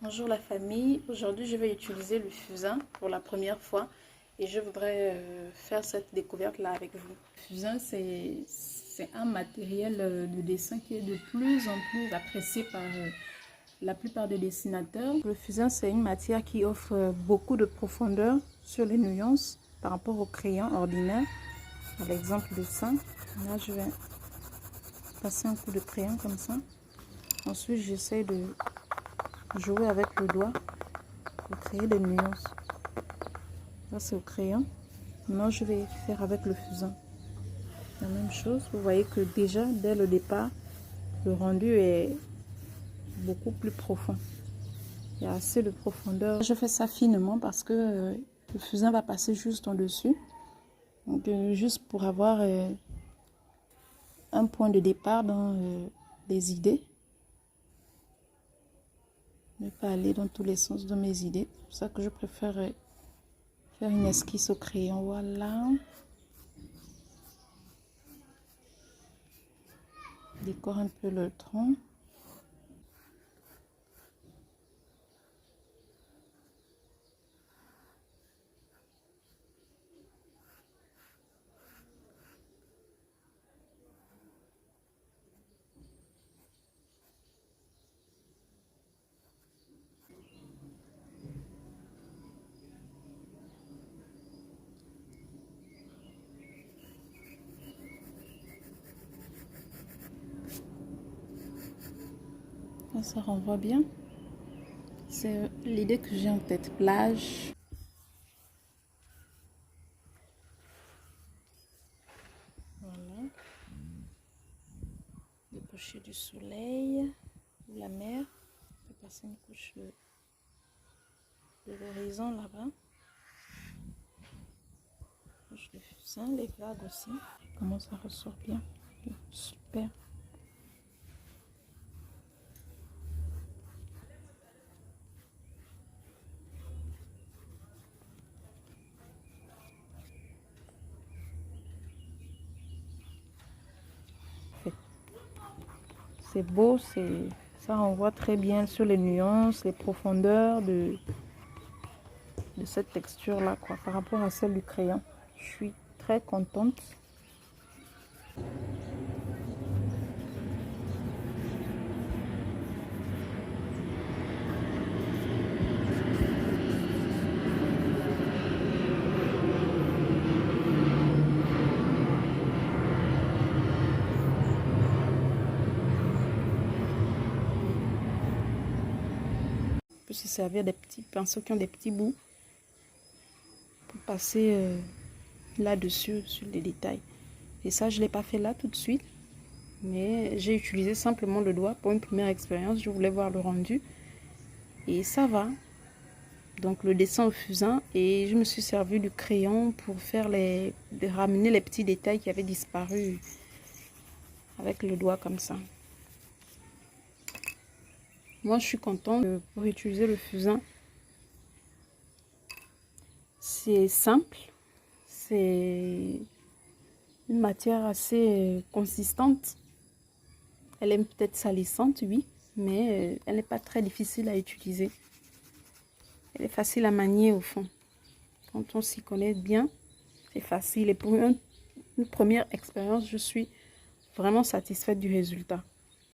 Bonjour la famille, aujourd'hui je vais utiliser le fusain pour la première fois et je voudrais faire cette découverte là avec vous. Le fusain c'est un matériel de dessin qui est de plus en plus apprécié par la plupart des dessinateurs. Le fusain c'est une matière qui offre beaucoup de profondeur sur les nuances par rapport au crayon ordinaire. À l'exemple de ça, là je vais passer un coup de crayon comme ça. Ensuite j'essaie de jouer avec le doigt pour créer des nuances. Là c'est au crayon. Maintenant je vais faire avec le fusain la même chose. Vous voyez que déjà dès le départ le rendu est beaucoup plus profond. Il y a assez de profondeur. Je fais ça finement parce que le fusain va passer juste en dessus. Donc juste pour avoir un point de départ dans les idées. Ne pas aller dans tous les sens de mes idées. C'est pour ça que je préfère faire une esquisse au crayon. Voilà. Décore un peu le tronc. Là, ça renvoie bien. C'est l'idée que j'ai en tête. Plage. Voilà. Le coucher du soleil. Ou la mer. Je vais passer une couche de l'horizon là-bas. Couche de fusain, les vagues aussi. Comment ça ressort bien. Super. C'est beau, ça renvoie très bien sur les nuances, les profondeurs de cette texture là quoi, par rapport à celle du crayon. Je suis très contente. On peut se servir des petits pinceaux qui ont des petits bouts pour passer là-dessus sur les détails. Et ça, je ne l'ai pas fait là tout de suite, mais j'ai utilisé simplement le doigt pour une première expérience. Je voulais voir le rendu et ça va. Donc le dessin au fusain, et je me suis servi du crayon pour faire ramener les petits détails qui avaient disparu avec le doigt comme ça. Moi je suis contente pour utiliser le fusain. C'est simple, c'est une matière assez consistante. Elle est peut-être salissante, oui, mais elle n'est pas très difficile à utiliser. Elle est facile à manier au fond. Quand on s'y connaît bien, c'est facile. Et pour une première expérience, je suis vraiment satisfaite du résultat.